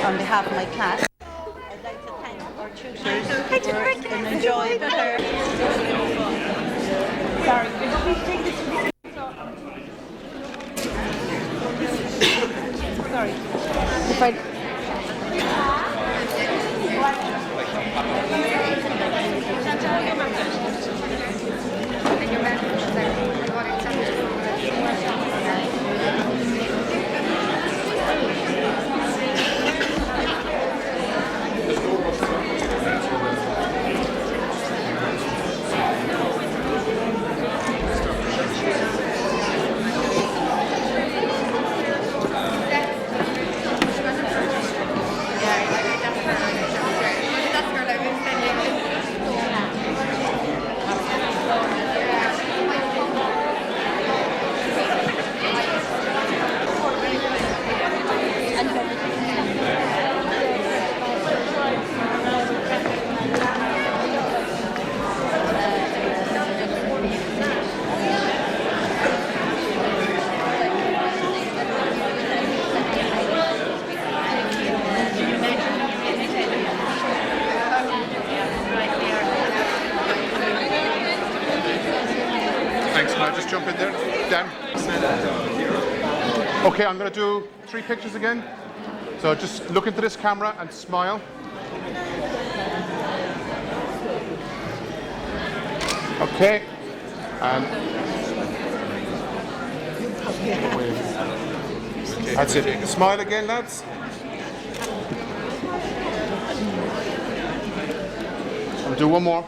on behalf of my class. I'd like to thank our tutors for an enjoyable Sorry, take this. Sorry. If I... Jump in there, Dan. Okay, I'm going to do 3 pictures again. So just look into this camera and smile. Okay. And that's it. Smile again, lads. I'll do one more.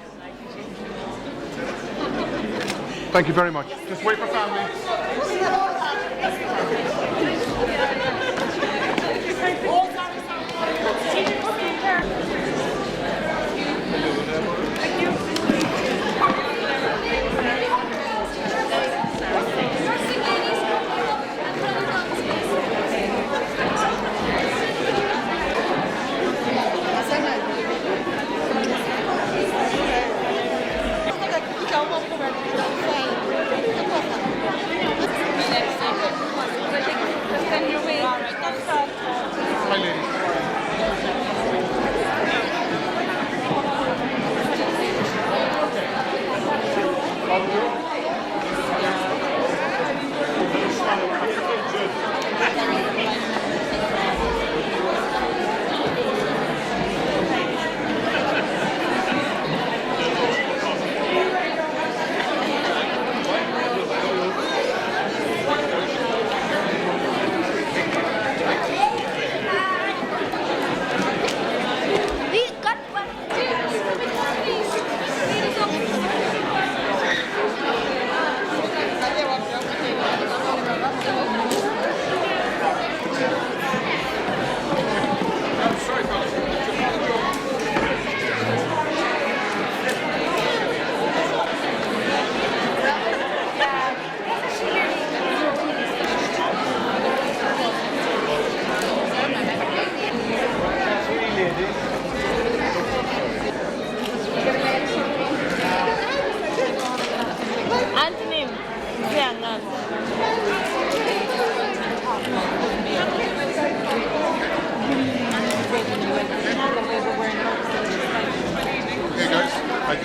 Thank you very much. Just wait for family.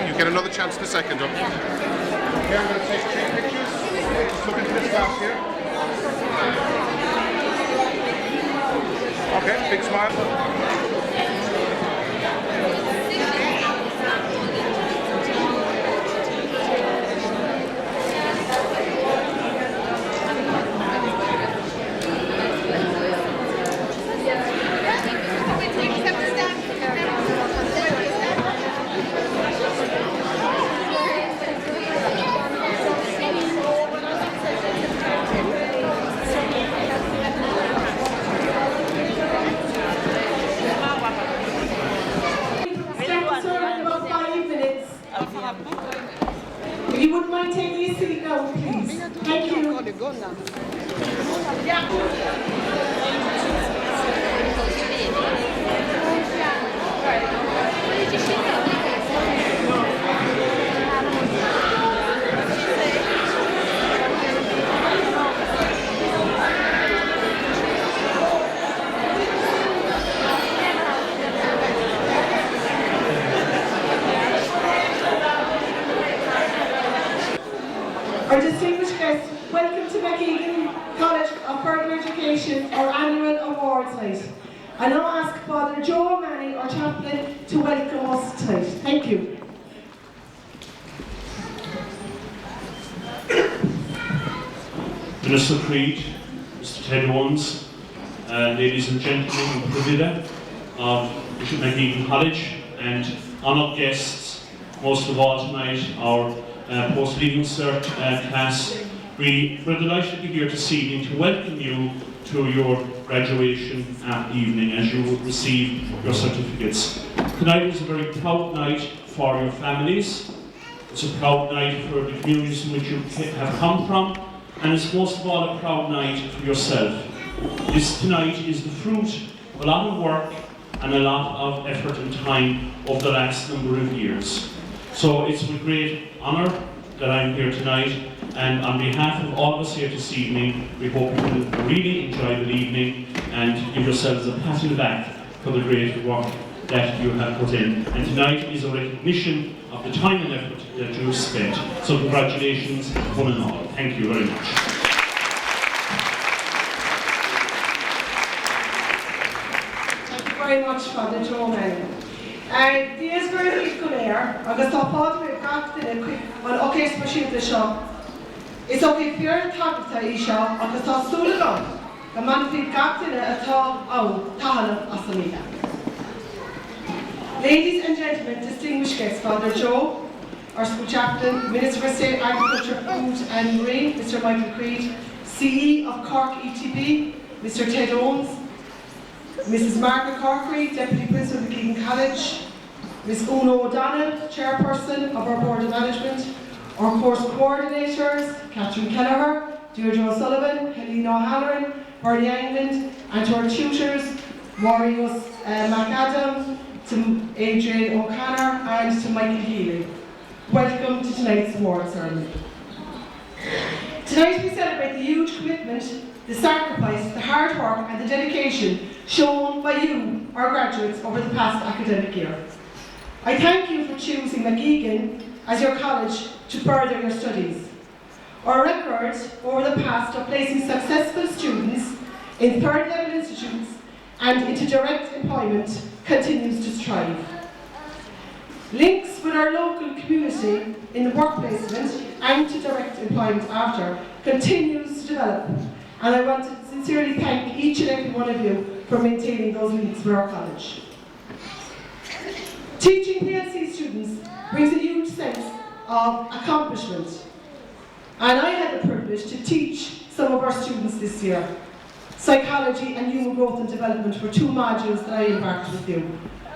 You get another chance in a second. Okay, I'm going to take 3 pictures. Just look into this glass here. Okay, big smile. If you wouldn't mind taking your seat now, please. Thank you. Our distinguished guests, welcome to McEgan College of Further Education, our annual awards night. I now ask Father Joe Manny, our chaplain, to welcome us tonight. Thank you. Minister Creed, Mr. Ted Owens, ladies and gentlemen, and Privida of Bishop McEgan College, and honoured guests, most of all tonight, our post-leaving cert class. We're delighted to be here this evening to welcome you to your graduation evening as you receive your certificates. Tonight is a very proud night for your families. It's a proud night for the communities in which you have come from, and it's most of all a proud night for yourself. This tonight is the fruit of a lot of work and a lot of effort and time over the last number of years. So it's with great honour that I'm here tonight, and on behalf of all of us here this evening, we hope you will really enjoy the evening and give yourselves a pat on the back for the great work that you have put in. And tonight is a recognition of the time and effort that you have spent. So congratulations, one and all. Thank you very much. Thank you very much, Father Joe Manny. Días very good air. Agus tá Father we've got in a quick one. Okay, especially the show. It's okay if you're in top of the show. Agus tá soon ago. The man we've got in a talk. Oh, Tahana Asamida. Ladies and gentlemen, distinguished guests, Father Joe, our school chaplain, Minister for State Agriculture, Food and Marine, Mr. Michael Creed, CE of Cork ETB, Mr. Ted Owens, Mrs. Margaret Corkery, Deputy Principal of McEgan College, Ms. Una O'Donnell, Chairperson of our Board of Management, our course coordinators, Catherine Kelleher, Deirdre O'Sullivan, Helena O'Halloran, Bernie England, and to our tutors, Marius McAdam, to Adrian O'Connor, and to Michael Healy. Welcome to tonight's award ceremony. Tonight we celebrate the huge commitment, the sacrifice, the hard work and the dedication shown by you, our graduates, over the past academic year. I thank you for choosing McEgan as your college to further your studies. Our record over the past of placing successful students in third-level institutes and into direct employment continues to strive. Links with our local community in the work placement and to direct employment after continues to develop, and I want to sincerely thank each and every one of you for maintaining those links with our college. Teaching PLC students brings a huge sense of accomplishment, and I had the privilege to teach some of our students this year. Psychology and human growth and development were two modules that I embarked with you,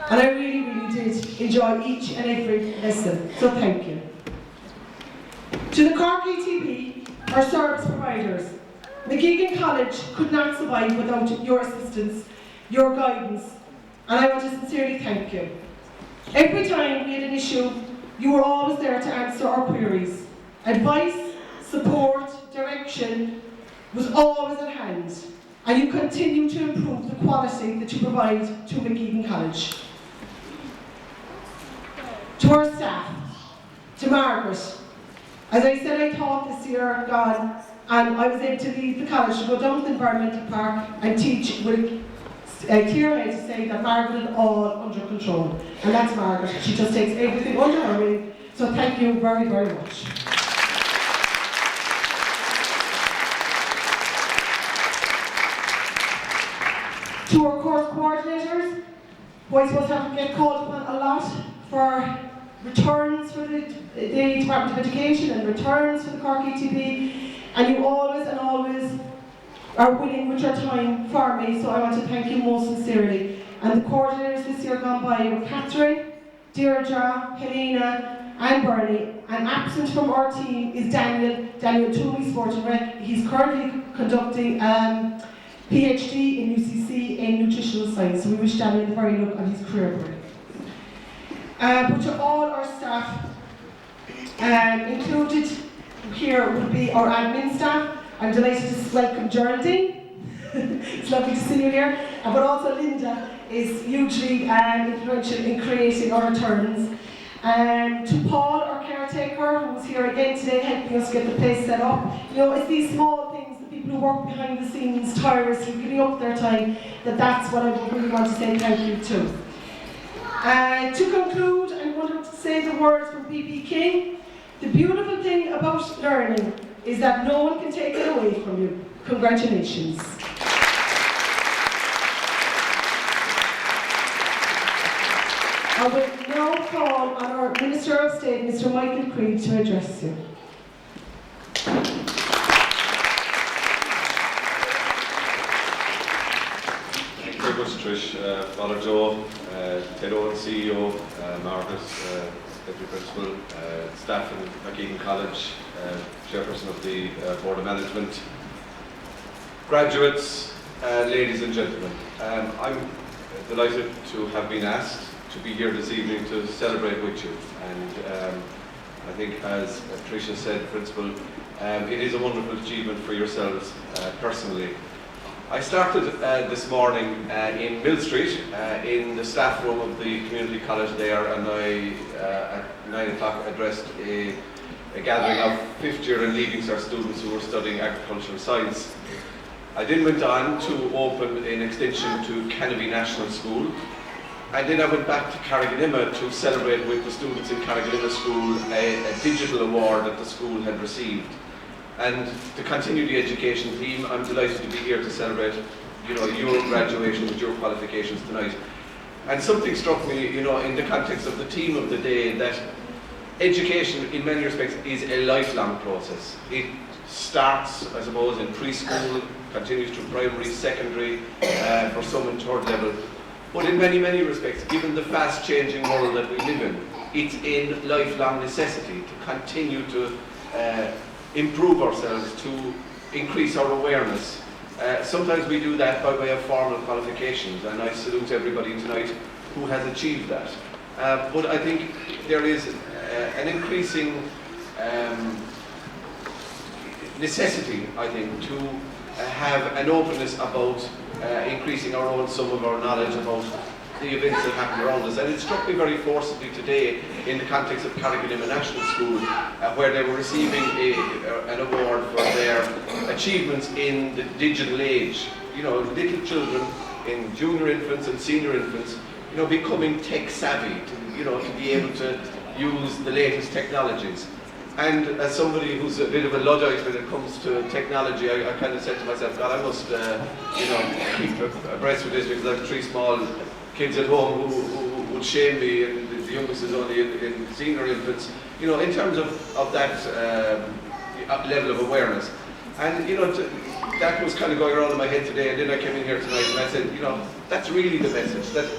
and I really did enjoy each and every lesson, so thank you. To the Cork ETB, our service providers, McEgan College could not survive without your assistance, your guidance, and I want to sincerely thank you. Every time we had an issue, you were always there to answer our queries. Advice, support, direction was always at hand, and you continue to improve the quality that you provide to McEgan College. To our staff, to Margaret, as I said, I taught this year gone, and I was able to leave the college to go down to the environmental park and teach with a clear head to say that Margaret is all under control. And that's Margaret. She just takes everything under her wing. So thank you very, very much. To our course coordinators, who I suppose have to get called upon a lot for returns for the Department of Education and returns for the Cork ETB, and you always and always are willing with your time for me, so I want to thank you most sincerely. And the coordinators this year gone by were Catherine, Deirdre, Helena and Bernie, and absent from our team is Daniel Toomey, Sport and Rec. He's currently conducting PhD in UCC in nutritional science, so we wish Daniel the very luck on his career break. But to all our staff, included here would be our admin staff. I'm delighted to welcome Geraldine. It's lovely to see you here. But also Linda is hugely influential in creating our returns. To Paul, our caretaker, who's here again today helping us get the place set up. You know, it's these small things, the people who work behind the scenes tirelessly, giving up their time, that's what I really want to say thank you to. To conclude, I wanted to say the words from B.B. King. The beautiful thing about learning is that no one can take it away from you. Congratulations. I will now call on our Minister of State, Mr. Michael Creed, to address you. Thank you very much, Trish. Father Joe, Ted Owens, CEO, Margaret, Deputy Principal, staff in McEgan College, Chairperson of the Board of Management, graduates, ladies and gentlemen. I'm delighted to have been asked to be here this evening to celebrate with you. And I think, as Tricia said, Principal, it is a wonderful achievement for yourselves personally. I started this morning in Mill Street, in the staff room of the community college there, and I, at 9 o'clock, addressed a gathering of 5th year and Leaving Cert students who were studying agricultural science. I then went on to open an extension to Kennedy National School, and then I went back to Carriganimma to celebrate with the students in Carriganimma School a digital award that the school had received. And to continue the education theme, I'm delighted to be here to celebrate, your graduation with your qualifications tonight. And something struck me, in the context of the theme of the day, that education, in many respects, is a lifelong process. It starts, I suppose, in preschool, continues to primary, secondary, for some in third level. But in many, many respects, given the fast-changing world that we live in, it's a lifelong necessity to continue to improve ourselves, to increase our awareness. Sometimes we do that by way of formal qualifications, and I salute everybody tonight who has achieved that. But I think there is an increasing necessity, I think, to have an openness about increasing some of our knowledge about the events that happen around us. And it struck me very forcibly today in the context of Carriganimma National School, where they were receiving an award for their achievements in the digital age. Little children in junior infants and senior infants, becoming tech savvy, to be able to use the latest technologies. And as somebody who's a bit of a Luddite when it comes to technology, I kind of said to myself, God, I must, keep abreast with this, because I have 3 small kids at home who would shame me, and the youngest is only in senior infants, in terms of that level of awareness. And, that was kind of going around in my head today, and then I came in here tonight and I said, that's really the message, that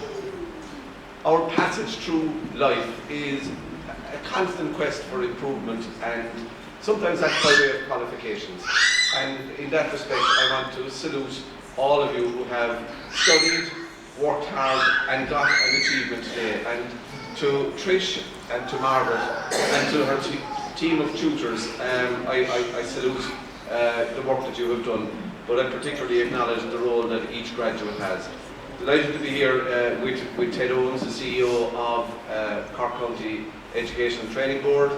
our passage through life is a constant quest for improvement, and sometimes that's by way of qualifications. And in that respect, I want to salute all of you who have studied, worked hard, and got an achievement today. And to Trish and to Margaret and to her team of tutors, I salute the work that you have done, but I particularly acknowledge the role that each graduate has. Delighted to be here with Ted Owens, the CEO of Cork County Education and Training Board,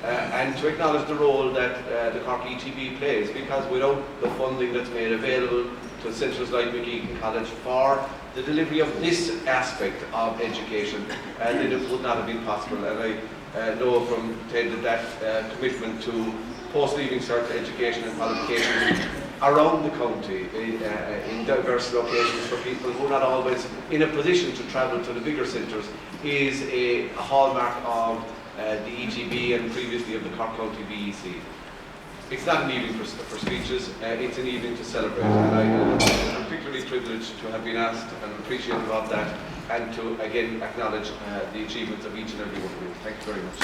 and to acknowledge the role that the Cork ETB plays, because without the funding that's made available to centres like McEgan College for the delivery of this aspect of education, then it would not have been possible. And I know from Ted that commitment to post-leaving cert education and qualifications around the county in diverse locations for people who are not always in a position to travel to the bigger centres is a hallmark of the ETB and previously of the Cork County BEC. It's not an evening for speeches, it's an evening to celebrate, and I'm particularly privileged to have been asked and appreciative of that, and to again acknowledge the achievements of each and every one of you. Thank you very much.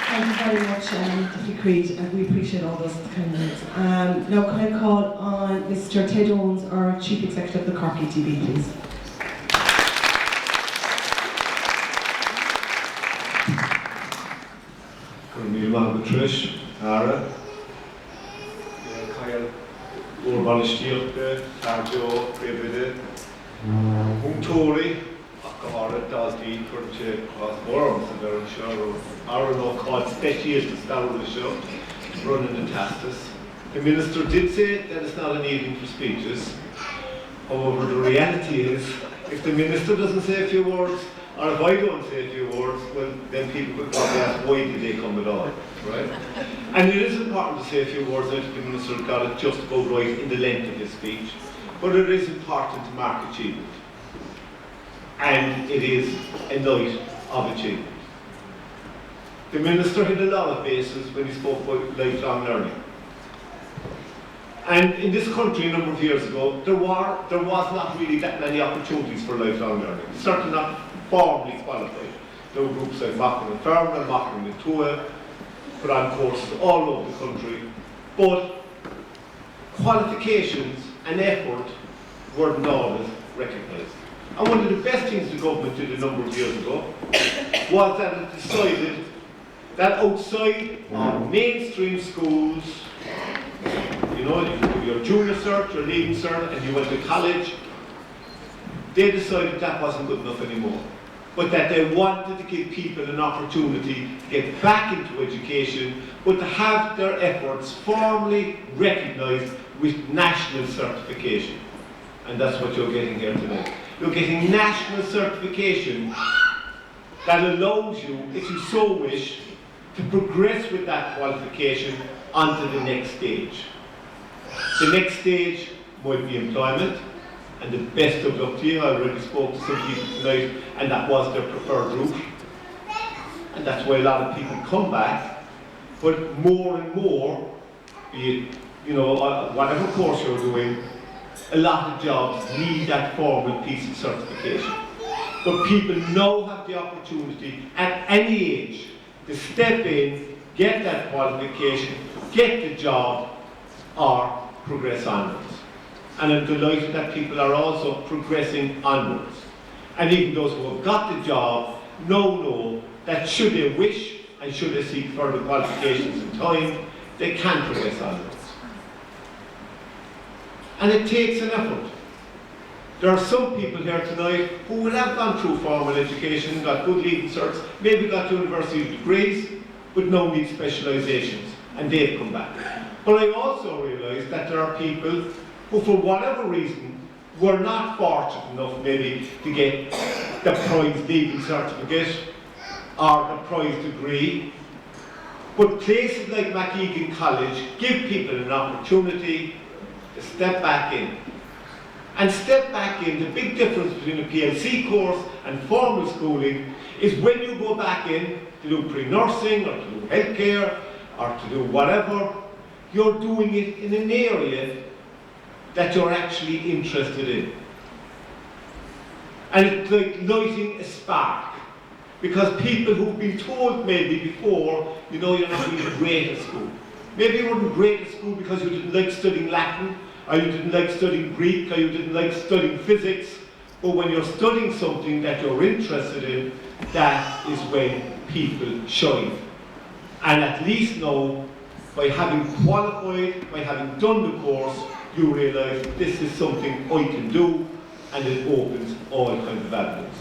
Thank you very much, Deputy Creed, and we appreciate all those kind words. Now, can I call on Mr. Ted Owens, our Chief Executive of the Cork ETB, please? Good Trish, Ara, Kyle, Urban Childcare, Cardio, Prevede, Tori, Akahara, Dalti, Kurche, Osborne, and they're sure Arno called special to start with the show, running the tasks. The Minister did say that it's not an evening for speeches. However, the reality is, if the Minister doesn't say a few words, or if I don't say a few words, well, then people will probably ask, why did they come at all, right? And it is important to say a few words. I think the Minister got it just about right in the length of his speech, but it is important to mark achievement. And it is a night of achievement. The Minister hit a lot of bases when he spoke about lifelong learning. And in this country a number of years ago, there was not really that many opportunities for lifelong learning. Certainly not formally qualified. There were groups like McEgan and Fermanagh, McEgan and Tua, put on courses all over the country. But qualifications and effort weren't always recognised. And one of the best things the government did a number of years ago was that it decided that outside of mainstream schools, you know, you do your junior cert, your leaving cert, and you went to college, they decided that wasn't good enough anymore. But that they wanted to give people an opportunity to get back into education, but to have their efforts formally recognised with national certification. And that's what you're getting here tonight. You're getting national certification that allows you, if you so wish, to progress with that qualification onto the next stage. The next stage might be employment, and the best of luck to you. I already spoke to some people tonight, and that was their preferred route. And that's why a lot of people come back. But more and more, be it, you know, whatever course you're doing, a lot of jobs need that formal piece of certification. But people now have the opportunity at any age to step in, get that qualification, get the job, or progress onwards. And I'm delighted that people are also progressing onwards. And even those who have got the job know that should they wish and should they seek further qualifications in time, they can progress onwards. And it takes an effort. There are some people here tonight who will have gone through formal education, got good leaving certs, maybe got university degrees, but now need specialisations, and they've come back. But I also realise that there are people who, for whatever reason, were not fortunate enough maybe to get the prize leaving certificate or the prize degree. But places like McEgan College give people an opportunity to step back in. And step back in, the big difference between a PLC course and formal schooling is when you go back in to do pre-nursing or to do healthcare or to do whatever, you're doing it in an area that you're actually interested in. And it's like lighting a spark. Because people who've been told maybe before, you know, you're not really great at school. Maybe you weren't great at school because you didn't like studying Latin, or you didn't like studying Greek, or you didn't like studying physics. But when you're studying something that you're interested in, that is when people shine. And at least now, by having qualified, by having done the course, you realise this is something I can do, and it opens all kinds of avenues.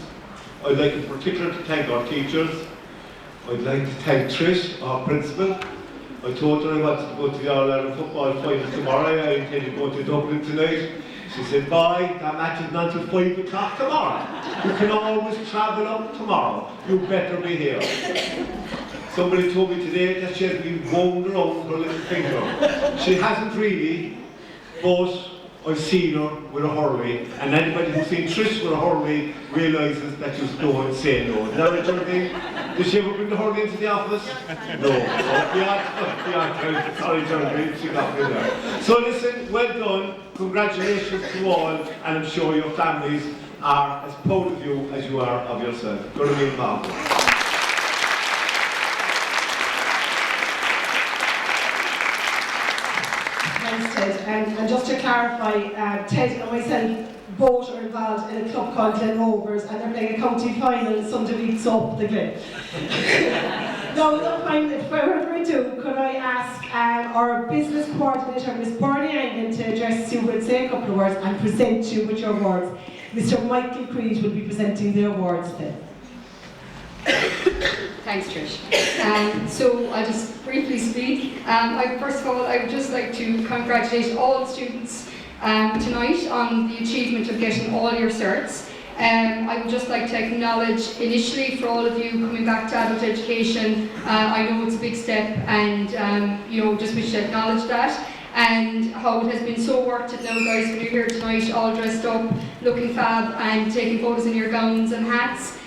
I'd like in particular to thank our teachers. I'd like to thank Trish, our principal. I told her I wanted to go to the All-Ireland football final tomorrow. I intended to go to Dublin tonight. She said, "Boy, that match is not until 5 o'clock tomorrow. You can always travel up tomorrow. You better be here." Somebody told me today that she has been wound around her little finger. She hasn't really, but I've seen her with a hurley, and anybody who's seen Trish with a hurley realises that you don't say no. Is that right, Geraldine? Did she ever bring the hurley into the office? No. Sorry, Geraldine, she got me there. So listen, well done, congratulations to all, and I'm sure your families are as proud of you as you are of yourself. Geraldine Martin. Thanks, Ted. And just to clarify, Ted and myself both are involved in a club called Glen Rovers, and they're playing a county final Sunday week up the Glen. No, fine. If I were to, could I ask our business coordinator, Ms. Bernie Angan, to address you with, say a couple of words and present you with your words. Mr. Michael Creed will be presenting the awards then. Thanks, Trish. So I'll just briefly speak. First of all, I would just like to congratulate all the students tonight on the achievement of getting all your certs. I would just like to acknowledge initially for all of you coming back to adult education. I know it's a big step, and just wish to acknowledge that. And how it has been so worth it now, guys, when you're here tonight all dressed up, looking fab and taking photos in your gowns and hats.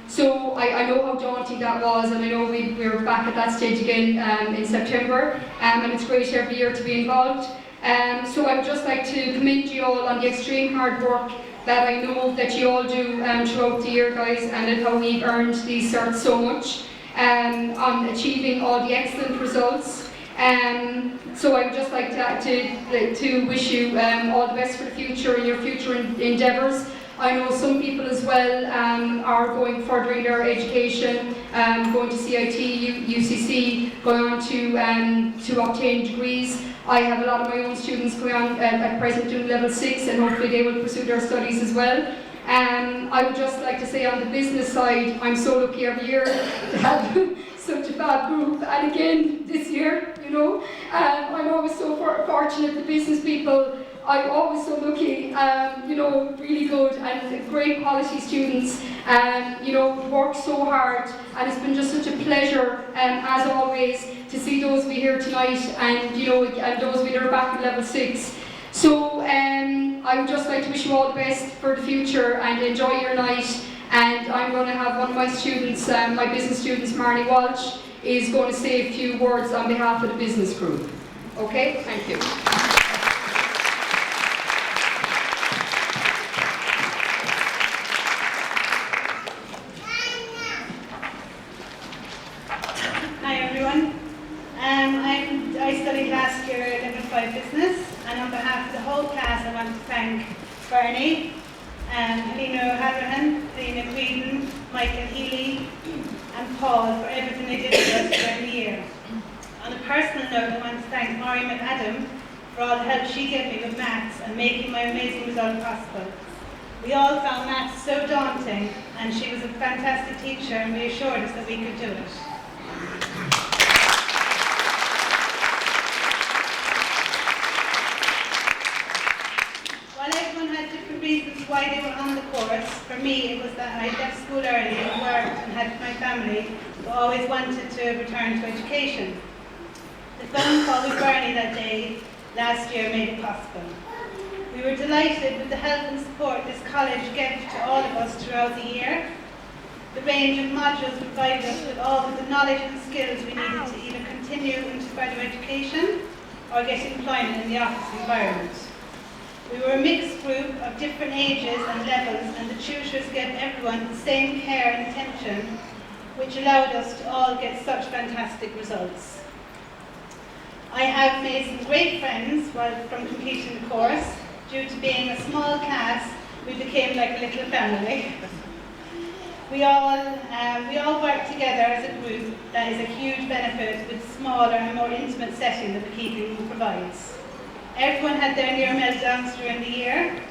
So I know how daunting that was, and I know we're back at that stage again in September, and it's great every year to be involved. So I would just like to commend you all on the extreme hard work that I know that you all do throughout the year, guys, and how we've earned these certs so much, on achieving all the excellent results. So I would just like to wish you all the best for the future and your future endeavours. I know some people as well are going further in their education, going to CIT, UCC, going on to obtain degrees. I have a lot of my own students going on at present doing level 6, and hopefully they will pursue their studies as well. I would just like to say on the business side, I'm so lucky every year to have such a fab group, and again this year, I'm always so fortunate. The business people, I'm always so lucky, really good and great quality students, work so hard, and it's been just such a pleasure, as always, to see those of you here tonight, and and those of you that are back at level 6. So I would just like to wish you all the best for the future and enjoy your night. And I'm going to have one of my students, my business students, Marnie Walsh, is going to say a few words on behalf of the business group. Okay, thank you. Hi everyone. I studied last year level 5 business, and on behalf of the whole class I want to thank Bernie, Helena O'Halloran, Helena McEgan, Michael Healy and Paul for everything they did for us throughout the year. On a personal note, I want to thank Mary McAdam for all the help she gave me with maths and making my amazing result possible. We all found maths so daunting, and she was a fantastic teacher and reassured us that we could do it. While everyone had different reasons why they were on the course, for me it was that I left school early and worked and had my family, but always wanted to return to education. The phone call with Bernie that day last year made it possible. We were delighted with the help and support this college gave to all of us throughout the year. The range of modules provided us with all of the knowledge and skills we needed to either continue into further education or get employment in the office environment. We were a mixed group of different ages and levels, and the tutors gave everyone the same care and attention, which allowed us to all get such fantastic results. I have made some great friends from completing the course. Due to being a small class, we became like a little family. We all work together as a group. That is a huge benefit with smaller and more intimate setting that McEgan provides. Everyone had their near meltdowns during the year,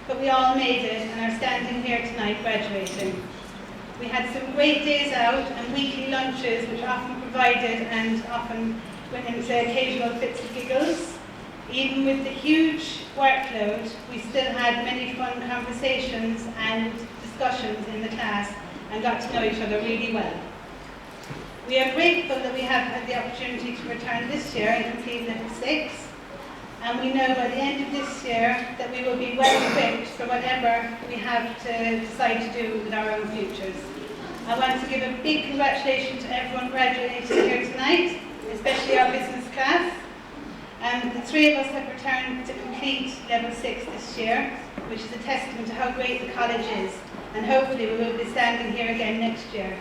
but we all made it and are standing here tonight graduating. We had some great days out and weekly lunches, which often provided and often went into occasional fits of giggles. Even with the huge workload, we still had many fun conversations and discussions in the class and got to know each other really well. We are grateful that we have had the opportunity to return this year and complete level 6. And we know by the end of this year that we will be well equipped for whatever we have to decide to do with our own futures. I want to give a big congratulations to everyone graduating here tonight, especially our business class. The 3 of us have returned to complete level 6 this year, which is a testament to how great the college is, and hopefully we will be standing here again next year.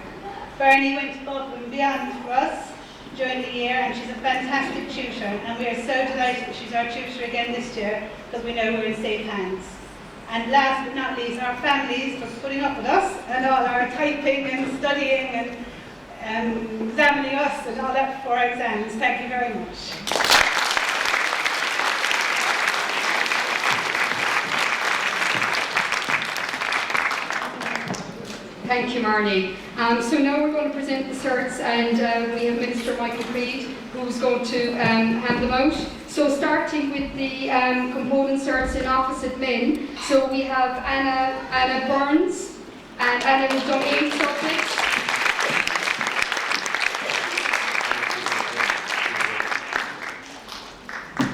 Bernie went above and beyond for us during the year, and she's a fantastic tutor, and we are so delighted that she's our tutor again this year because we know we're in safe hands. And last but not least, our families for putting up with us and all our typing and studying and examining us and all that for our exams. Thank you very much. Thank you, Marnie. So now we're going to present the certs, and we have Minister Michael Creed, who's going to hand them out. So starting with the component certs in office admin, so we have Anna Burns, and Anna has done 8 subjects.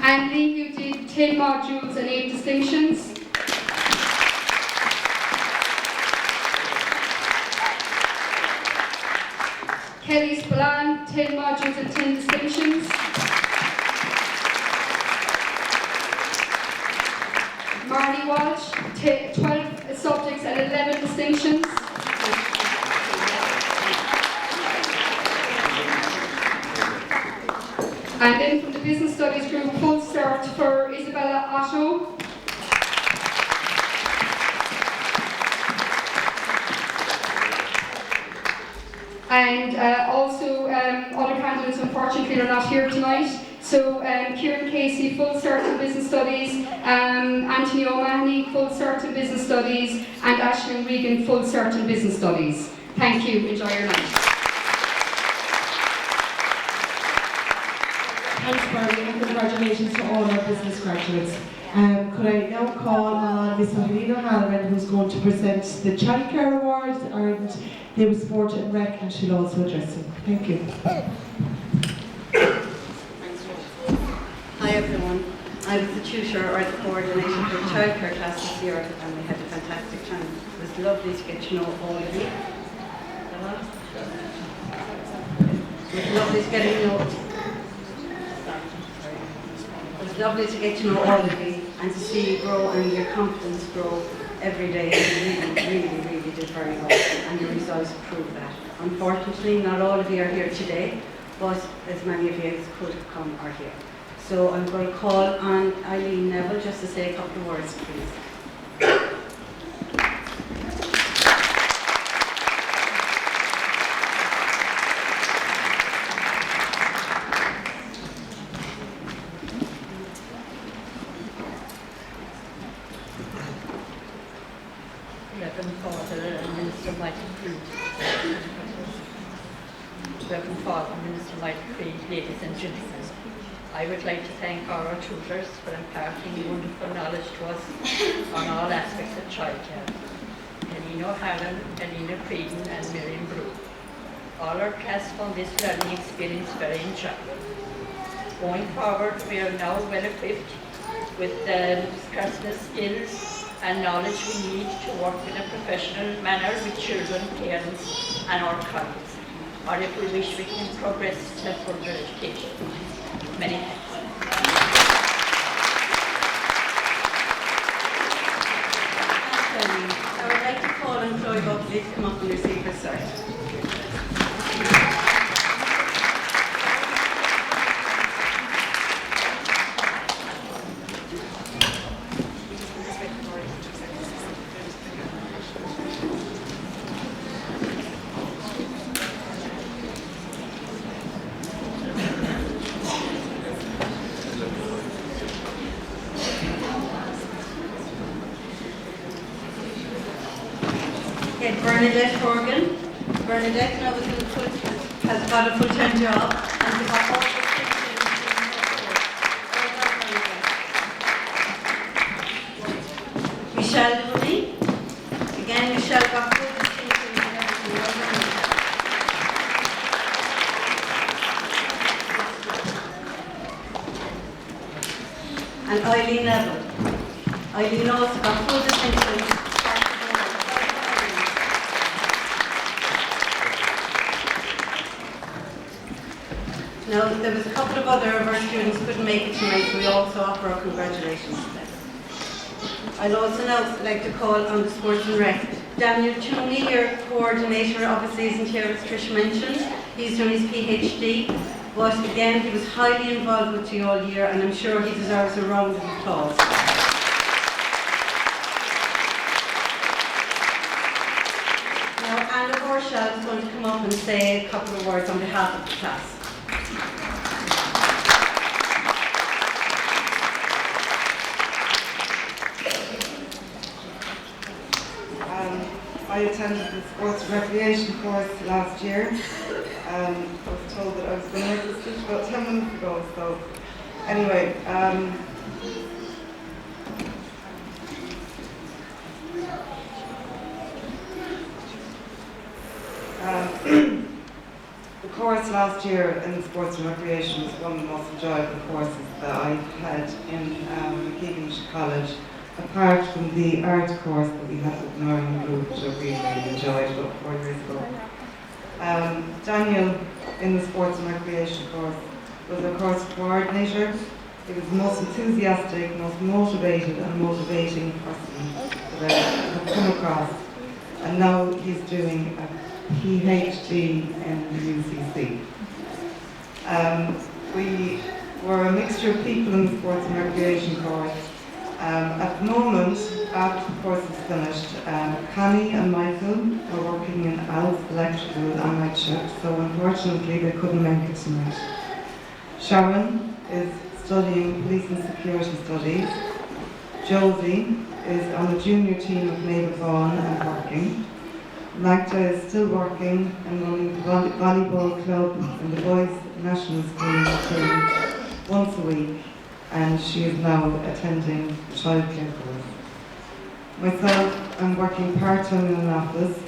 Andy, who did 10 modules and 8 distinctions. Kelly Spillane, 10 modules and 10 distinctions. Marnie Walsh, 12 subjects and 11 distinctions. And then from the Business Studies group, full cert for Isabella Otto. And also other candidates unfortunately are not here tonight. So Kieran Casey, full cert in Business Studies, Anthony O'Mahony, full cert in Business Studies, and Aisling Regan, full cert in Business Studies. Thank you, enjoy your night. Thanks, Barry, and congratulations to all our business graduates. Could I now call on Miss Helena Halloran, who's going to present the Childcare Awards, and they were Sport and Rec, and she'll also address them. Thank you. Hi everyone. I was the tutor or the coordinator for the childcare class this year, and we had a fantastic time. It was lovely to get to know all of you. It was lovely to get to know. It was lovely to get to know all of you and to see you grow and your confidence grow every day. You really did very well, and your results prove that. Unfortunately, not all of you are here today, but as many of you as could have come are here. So I'm going to call on Eileen Neville just to say a couple of words, please. Reverend Father and Minister Michael Creed. Reverend Father, Minister Michael Creed, ladies and gentlemen, I would like to thank our tutors for imparting wonderful knowledge to us on all aspects of childcare. Elena O'Halloran, Elena Creedon and Miriam Brew. All our class found this learning experience very enjoyable. Going forward, we are now well equipped with the personal skills and knowledge we need to work in a professional manner with children, parents and our colleagues, or if we wish we can progress to further education. Many thanks. I would like to call on Chloe Buckley to come up and receive her cert. Bernadette Horgan. Bernadette now has got a full-time job and has got all the distinctions. Michelle Dooney. Again, Michelle got full distinctions and everything. And Eileen Neville. Eileen also got full distinctions. Now, there was a couple of other of our students who couldn't make it tonight, so we also offer our congratulations to them. I'd also now like to call on the Sports and Rec. Daniel Tooney, your coordinator, obviously isn't here, as Trish mentioned. He's doing his PhD, but again, he was highly involved with you all year, and I'm sure he deserves a round of applause. Now, Anna Horshall is going to come up and say a couple of words on behalf of the class. I attended the sports and recreation course last year. I was told that I was going to make this speech about 10 minutes ago, so anyway. The course last year in sports and recreation was one of the most enjoyable courses that I've had in McEgan College, apart from the art course that we had with Northern Group, which I really enjoyed about 4 years ago. Daniel, in the sports and recreation course, was our course coordinator. He was the most enthusiastic, most motivated and motivating person that I have come across. And now he's doing a PhD in the UCC. We were a mixture of people in the sports and recreation course. At the moment, after the course is finished, Connie and Michael are working in Al's electrical and night shift, so unfortunately they couldn't make it tonight. Sharon is studying police and security studies. Josie is on the junior team of Naval Vaughan and working. Magda is still working and running the volleyball club in the boys' national school once a week, and she is now attending the Childcare course. Myself, I'm working part-time in an office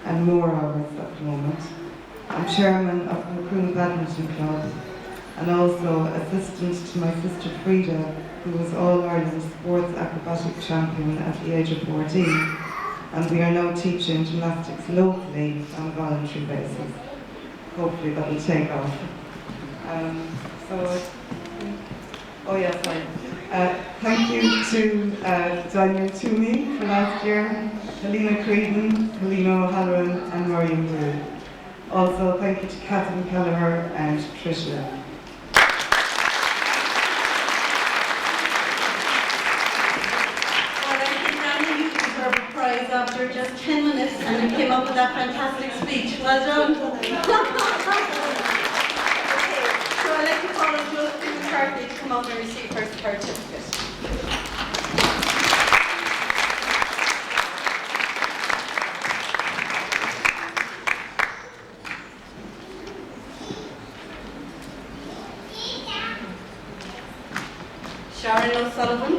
and more hours at the moment. I'm chairman of the McEgan Badminton Club and also assistant to my sister Frida, who was All-Ireland Sports Acrobatic Champion at the age of 14. And we are now teaching gymnastics locally on a voluntary basis. Hopefully that will take off. Thank you to Daniel Toomey for last year, Helena Creedon, Helena O'Halloran and Marion Wood. Also thank you to Catherine Kelleher and Tricia. After just 10 minutes and you came up with that fantastic speech. Well done. Okay, so I'd like to call on Josephine McCarthy to come up and receive her certificate. Sharon O'Sullivan.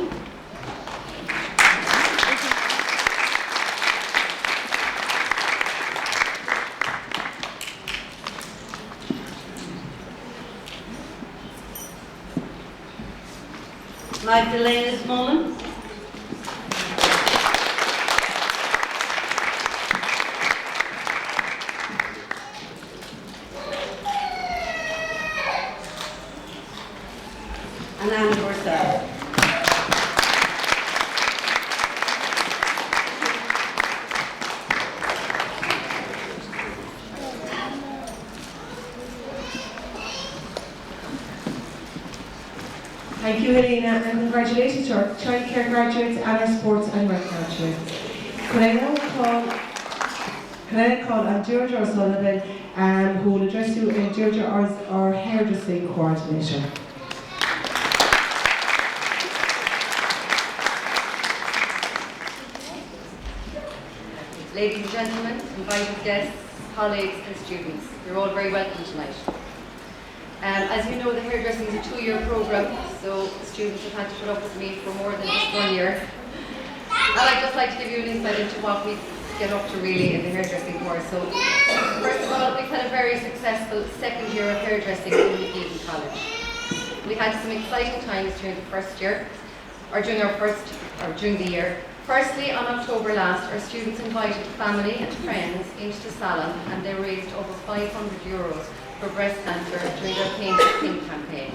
Magdalena Smolin. And Anna Borsell. Thank you, Helena, and congratulations to our Childcare graduates and our sports and rec graduates. Can I now call on Deirdre O'Sullivan, who will address you, and Deirdre, our hairdressing coordinator. Ladies and gentlemen, invited guests, colleagues and students, you're all very welcome tonight. As you know, the hairdressing is a 2-year programme, so the students have had to put up with me for more than just 1 year. And I'd just like to give you an insight into what we get up to really in the hairdressing course. So, first of all, we've had a very successful second year of hairdressing in McEgan College. We had some exciting times during the first year, or during the year. Firstly, on October last, our students invited family and friends into the salon and they raised over €500 for breast cancer during their Pain to Pink campaign.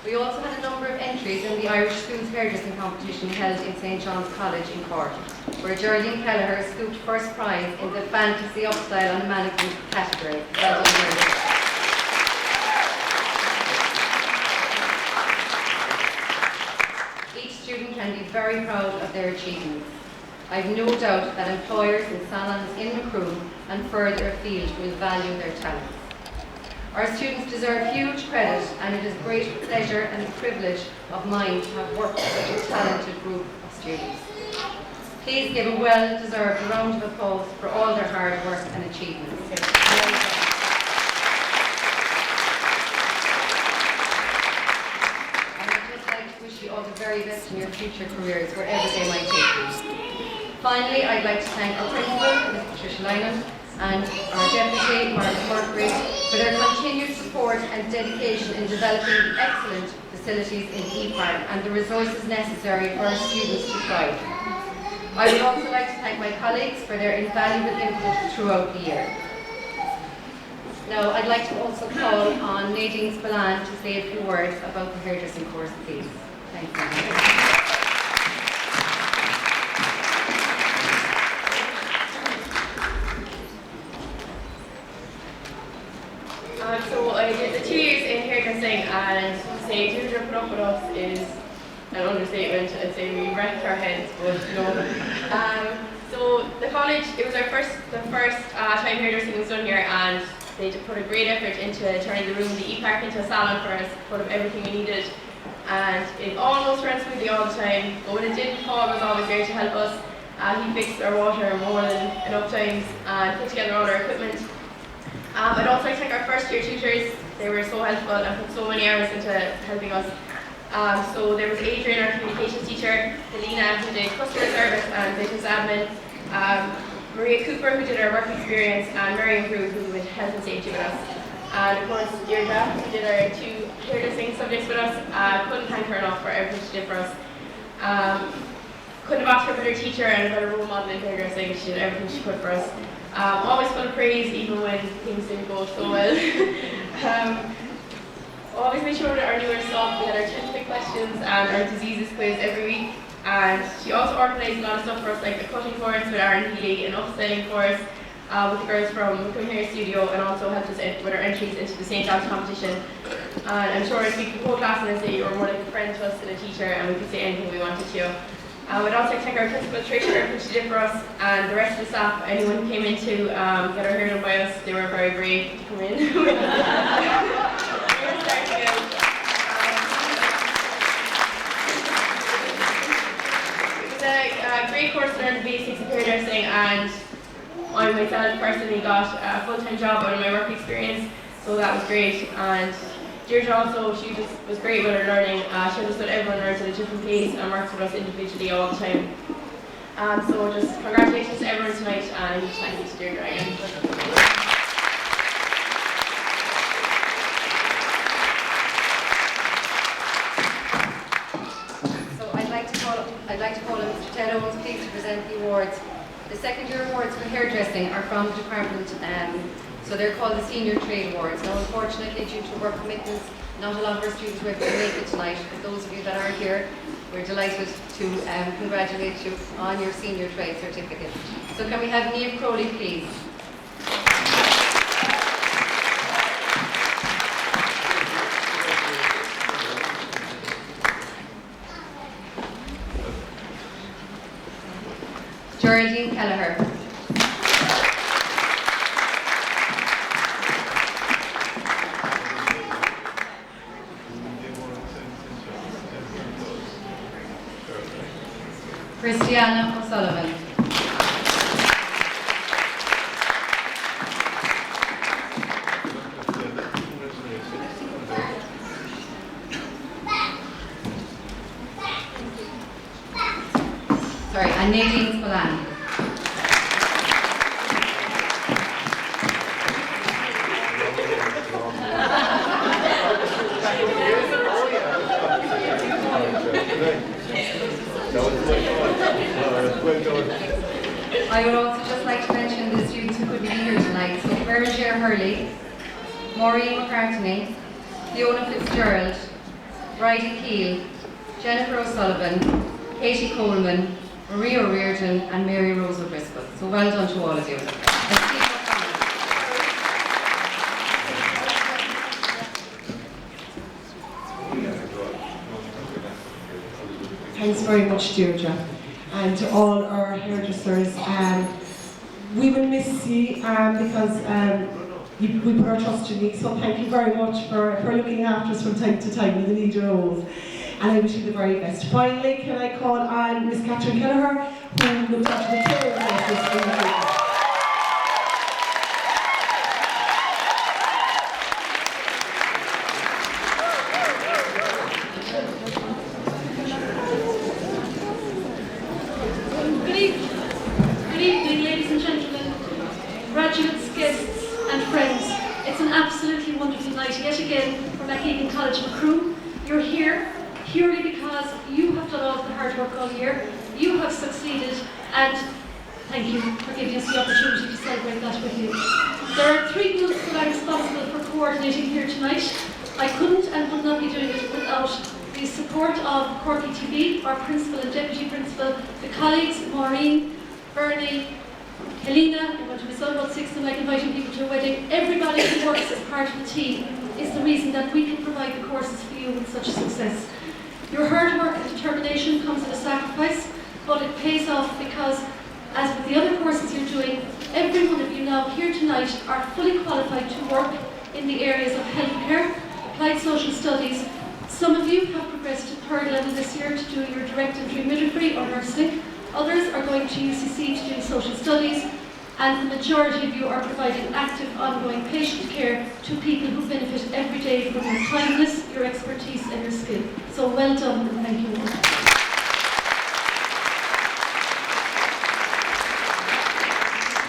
We also had a number of entries in the Irish Schools Hairdressing competition held in St John's College in Cork, where Geraldine Kelleher scooped first prize in the Fantasy Upstyle on a Mannequin category. Well done, Geraldine. Each student can be very proud of their achievements. I have no doubt that employers and salons in Macroom and further afield will value their talents. Our students deserve huge credit, and it is a great pleasure and a privilege of mine to have worked with such a talented group of students. Please give a well-deserved round of applause for all their hard work and achievements. And I'd just like to wish you all the very best in your future careers, wherever they might take you. Finally, I'd like to thank our principal, Ms. Patricia Lynham, and our deputy, Margaret Mercury, for their continued support and dedication in developing excellent facilities in E-Park and the resources necessary for our students to thrive. I would also like to thank my colleagues for their invaluable input throughout the year. Now, I'd like to also call on Nadine Spillane to say a few words about the hairdressing course, please. Thank you. So I did the 2 years in hairdressing, and to say Deirdre put up with us is an understatement. I'd say we wrecked our heads, but no. So the college, it was the first time hairdressing was done here, and they put a great effort into turning the room, the E-Park, into a salon for us, put up everything we needed, and it almost ran smoothly all the time. But when it didn't, Paul was always there to help us. He fixed our water more than enough times and put together all our equipment. I'd also like to thank our first year tutors. They were so helpful and put so many hours into helping us. So there was Adrian, our communications teacher, Helena, who did customer service and business admin, Maria Cooper, who did our work experience, and Miriam Brew, who did health and safety with us. And of course, Deirdre, who did our 2 hairdressing subjects with us. Couldn't thank her enough for everything she did for us. Couldn't have asked for a better teacher and a better role model in hairdressing. She did everything she could for us. Always full of praise, even when things didn't go so well. Always made sure that our newer stuff, we had our 10 quick questions and our diseases quiz every week. And she also organised a lot of stuff for us, like the cutting course with Aaron Healy, an upselling course with the girls from McEgan Hair Studio, and also helped us with our entries into the St. John's competition. And I'm sure I'd speak to the whole class and I'd say you were more like a friend to us than a teacher, and we could say anything we wanted to. We'd also like to thank our principal Tricia, which she did for us, and the rest of the staff. Anyone who came in to get our hair done by us, they were very brave to come in. We were starting out. It was a great course to learn the basics of hairdressing, and I myself personally got a full-time job out of my work experience, so that was great. And Deirdre also, she just was great with her learning. She understood everyone learns at a different pace and works with us individually all the time. So just congratulations to everyone tonight, and a huge thank you to Deirdre again. So I'd like to call on Mr. Ted Owens, please, to present the awards. The second year awards for hairdressing are from the department. So they're called the Senior Trade Awards. Now, unfortunately, due to work commitments, not a lot of our students were able to make it tonight. But those of you that are here, we're delighted to congratulate you on your Senior Trade Certificate. So can we have Niamh Crowley, please? Geraldine Kelleher. Christiana O'Sullivan. Sorry, and Nadine Spillane. I would also just like to mention the students who couldn't be here tonight. So Berger Hurley, Maureen McCartney, Fiona Fitzgerald, Bridie Keel, Jennifer O'Sullivan, Katie Coleman, Marie O'Riordan and Mary Rose O'Driscoll. So well done to all of you. Thanks very much, Deirdre. And to all our hairdressers, we will miss you because we put our trust in you. So thank you very much for looking after us from time to time in the leader roles. And I wish you the very best. Finally, can I call on Miss Catherine Kelleher, who looked after the care process in the paper. Good evening, ladies and gentlemen, graduates, guests and friends. It's an absolutely wonderful night yet again for McEgan College Macroom. You're here purely because you have done all the hard work all year, you have succeeded, and thank you for giving us the opportunity to celebrate that with you. There are 3 groups that I'm responsible for coordinating here tonight. I couldn't and would not be doing it without the support of Corky TV, our principal and deputy principal, the colleagues, Maureen, Bernie, Helena, I'm going to be so about 6 like inviting people to a wedding. Everybody who works as part of the team is the reason that we can provide the courses for you with such success. Your hard work and determination comes at a sacrifice, but it pays off because, as with the other courses you're doing, every one of you now here tonight are fully qualified to work in the areas of healthcare, applied social studies. Some of you have progressed to 3rd level this year to do your direct entry midwifery or nursing. Others are going to UCC to do social studies, and the majority of you are providing active, ongoing patient care to people who benefit every day from your kindness, your expertise and your skill. So well done and thank you all.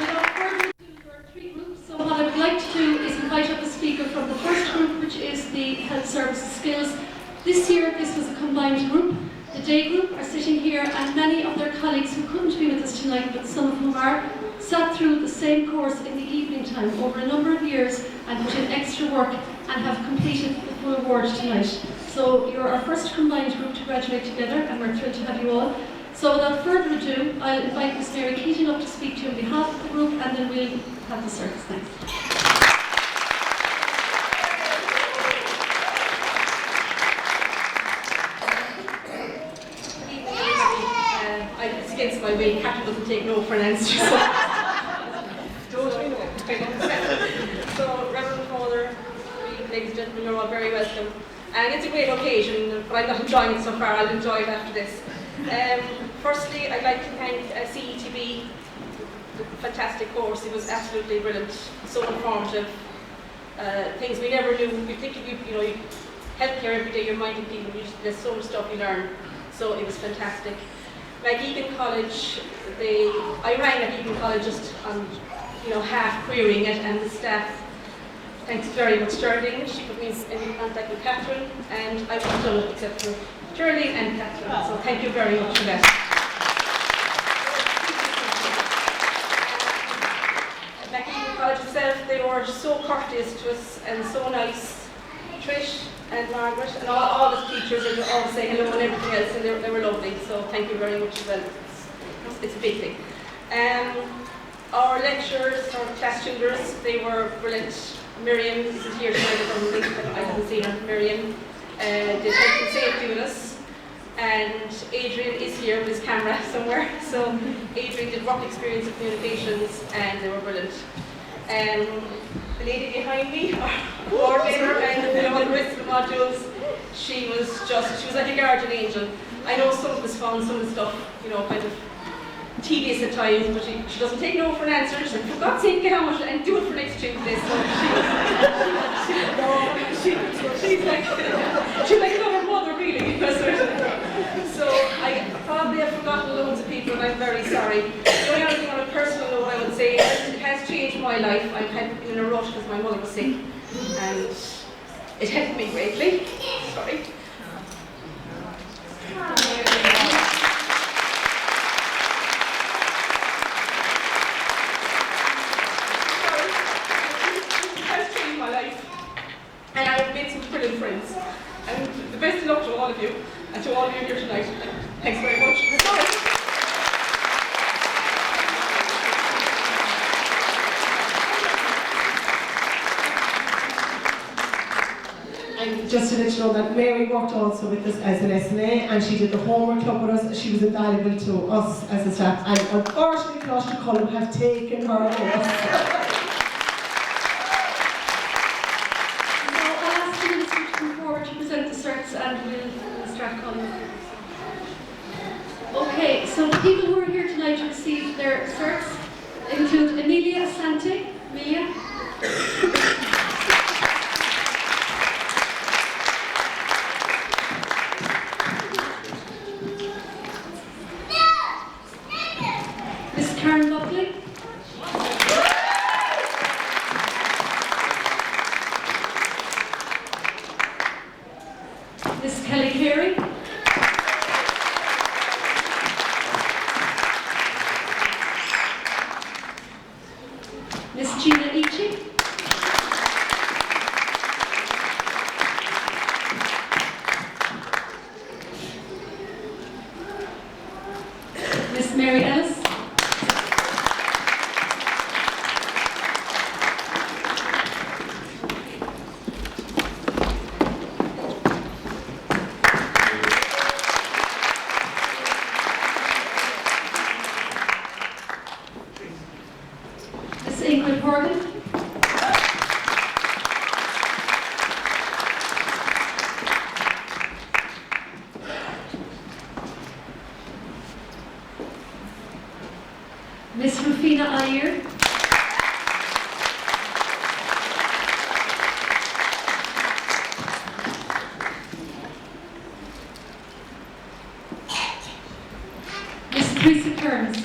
Without further ado, there are 3 groups. So what I would like to do is invite up a speaker from the first group, which is the health services skills. This year, this was a combined group. The day group are sitting here, and many of their colleagues who couldn't be with us tonight, but some of whom are, sat through the same course in the evening time over a number of years and put in extra work and have completed the full award tonight. So you're our first combined group to graduate together, and we're thrilled to have you all. So without further ado, I'll invite Ms. Mary Keating up to speak to you on behalf of the group, and then we'll have the service. Thanks. It's against my will. Catherine doesn't take no for an answer. So, Reverend Father, ladies and gentlemen, you're all very welcome. And it's a great occasion, but I'm not enjoying it so far. I'll enjoy it after this. Firstly, I'd like to thank CETB, the fantastic course. It was absolutely brilliant, so informative. Things we never knew. You think you healthcare every day, you're minding people. There's so much stuff you learn. So it was fantastic. McEgan College, I rang McEgan College just on, half querying it, and the staff, thanks very much Geraldine, she put me in contact with Catherine, and I wouldn't have done it except for Geraldine and Catherine, so thank you very much for that. McEgan College itself, they were so courteous to us and so nice. Trish and Margaret and all the teachers, they would all say hello and everything else, and they were lovely, so thank you very much as well. It's a big thing. Our lecturers, our class tutors, they were brilliant. Miriam isn't here tonight, probably, I haven't seen her. Miriam did health and safety with us, and Adrian is here with his camera somewhere, so Adrian did work experience of communications, and they were brilliant. The lady behind me, our coordinator, and all the rest of the modules, she was like a guardian angel. I know some of us found some of the stuff, kind of tedious at times, but she doesn't take no for an answer. She's like, for God's sake, get on with it and do it for next Tuesday. So she's like another mother, really. So I probably have forgotten loads of people, and I'm very sorry. The only other thing on a personal note I would say is it has changed my life. I've had been in a rush because my mother was sick, and it helped me greatly. Sorry. And I have made some brilliant friends. And the best of luck to all of you, and to all of you here tonight. Thanks very much. Sorry. And just to let you know that Mary worked also with us as an SNA, and she did the homework club with us. She was invaluable to us as a staff, and unfortunately Coláiste Cullen have taken her away. coming. Okay, so the people who are here tonight to receive their certs include Emilia Asante. Emilia. Miss Karen Buckley. Miss Kelly Carey. Miss Gina Ichi. Miss Mary Ellis. Miss Ingrid Horgan. Miss Rufina Ayer. Miss Teresa Kearns.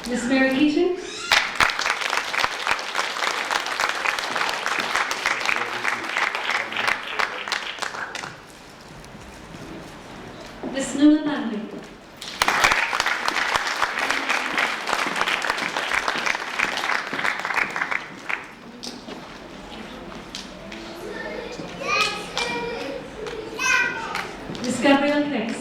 Miss Mary Keaton. Miss Nuna Manley. Miss Gabrielle Hicks.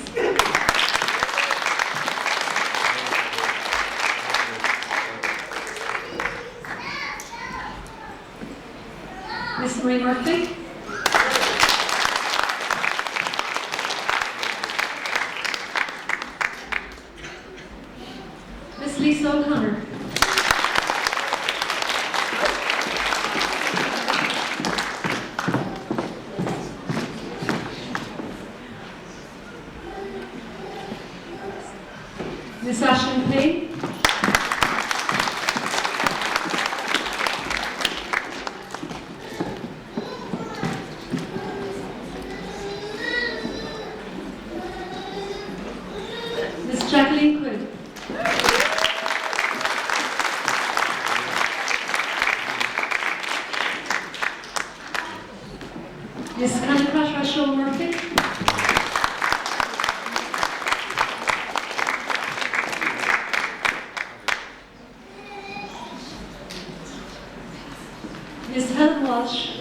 Miss Marie Murphy. Miss Lisa O'Connor. Miss Ashlyn Payne. Miss Jacqueline Quinn. Miss Candicat Rachel Murphy. Miss Helen Walsh.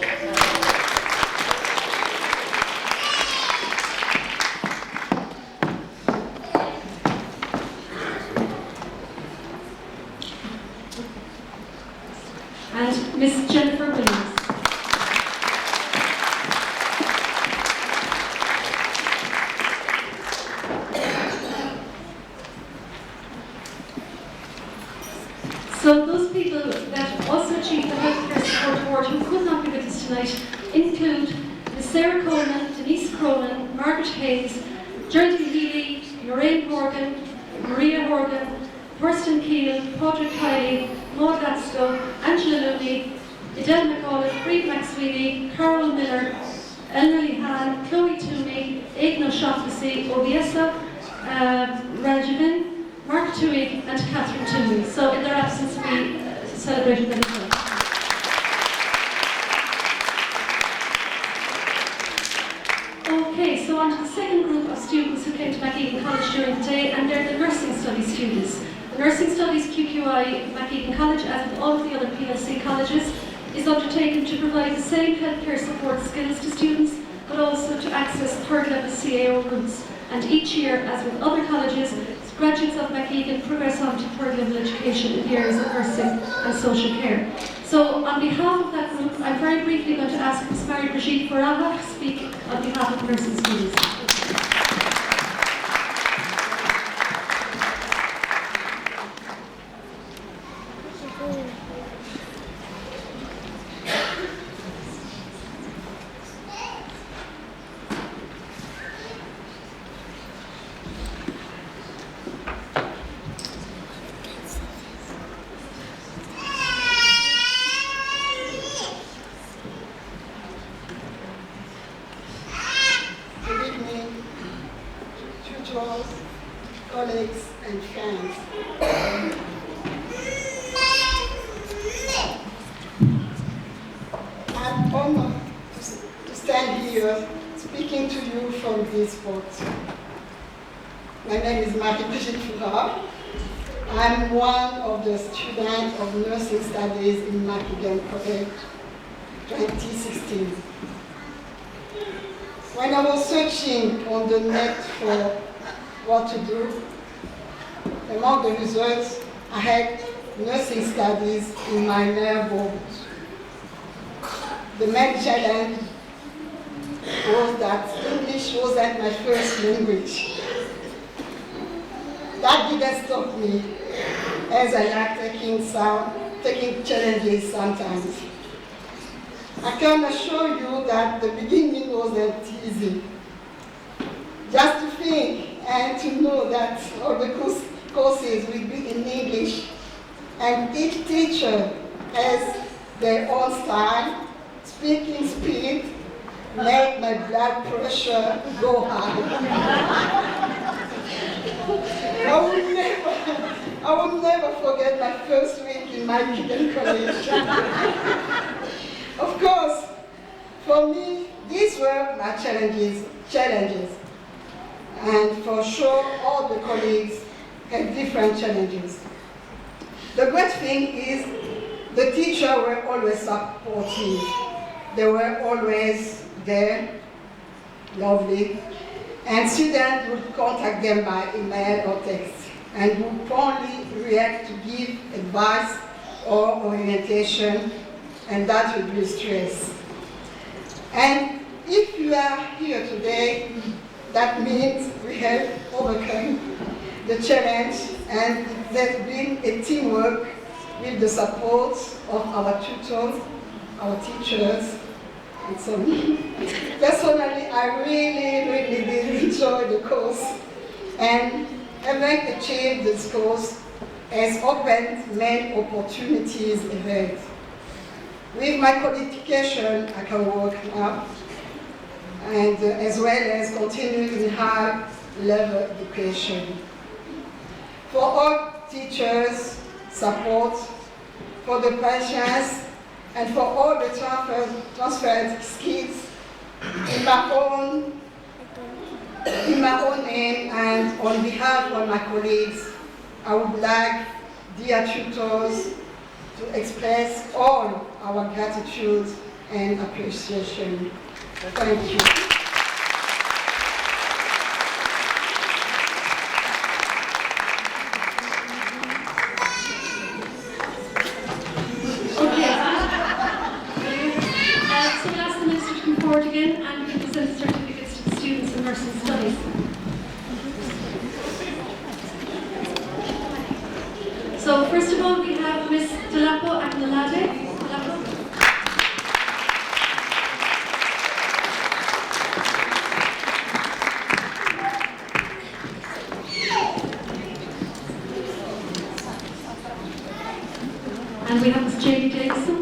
And Miss Jennifer Williams. So those people that also achieved the Healthcare Support Award who could not be with us tonight include Miss Sarah Coleman, Denise Cronin, Margaret Hayes, Geraldine Healy, Lorraine Horgan, Maria Horgan, Thurston Keel, Padraig Kiley, Maud Gatstow, Angela Looney, Edel McAuliffe, Reid McSweeney, Carol Miller, Elmerly Han, Chloe Toomey, Aiden O'Shaughnessy, Obiesa, Rajavin, Mark Tuig and Catherine Toomey. So in their absence we celebrated them as well. Okay, so on to the second group of students who came to McEgan College during the day, and they're the Nursing Studies students. The Nursing Studies QQI McEgan College, as with all of the other PLC colleges, is undertaken to provide the same healthcare support skills to students, but also to access third level CAO routes. And each year, as with other colleges, graduates of McEgan progress on to third level education in the areas of nursing and social care. So on behalf of that group, I'm very briefly going to ask Ms. Mary Brigitte Faraha to speak on behalf of nursing students. I'm honored to stand here speaking to you from this spot. My name is Marie-Brigitte Fouras. I'm one of the students of nursing studies in McEgan College, 2016. When I was searching on the net for what to do, among the results, I had nursing studies in my neighborhood. The main challenge was that English wasn't my first language. That didn't stop me, as I like taking challenges sometimes. I can assure you that the beginning wasn't easy. Just to think and to know that all the courses will be in English, and each teacher has their own style, speaking speed, make my blood pressure go high. I will never forget my first week in McEgan College. Of course, for me, these were my challenges. And for sure, all the colleagues had different challenges. The great thing is the teachers were always supportive. They were always there, lovely, and students would contact them by email or text and would promptly react to give advice or orientation, and that reduced stress. And if you are here today, that means we have overcome the challenge, and there's been a teamwork with the support of our tutors, our teachers, and so on. Personally, I really did enjoy the course, and having achieved this course has opened many opportunities ahead. With my qualification, I can work now, and as well as continue in high-level education. For all teachers, support, for the patience, and for all the transferred skills in my own name and on behalf of my colleagues, I would like, dear tutors, to express all our gratitude and appreciation. Thank you. So we'll ask the Minister to come forward again and present certificates to the students in nursing studies. So first of all, we have Miss Delapo Agnalade. And we have Miss Jamie Davison.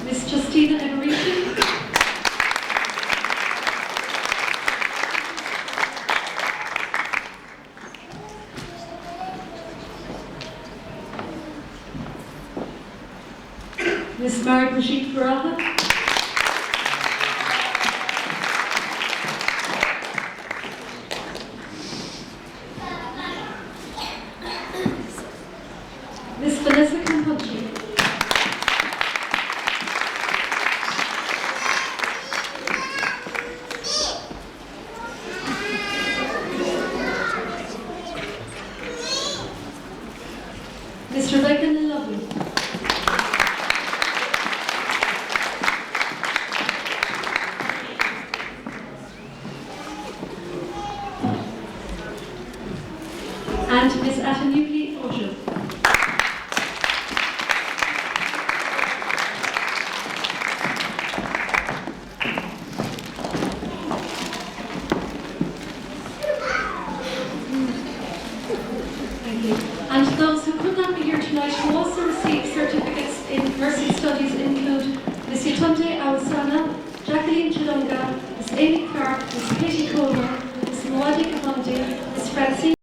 Miss Justina Everici. Miss Marie-Brigitte Fouras. Miss Vanessa Campucci. Miss Rebecca Lovely. And Miss Atanuki Ojo. Thank you. And those who could not be here tonight who also received certificates in nursing studies include Miss Yatunde Awasana, Jacqueline Dunga, Ms. Amy Clark, Ms. Katie Coleman, Ms. Mwadi Kahundi, Ms. Francine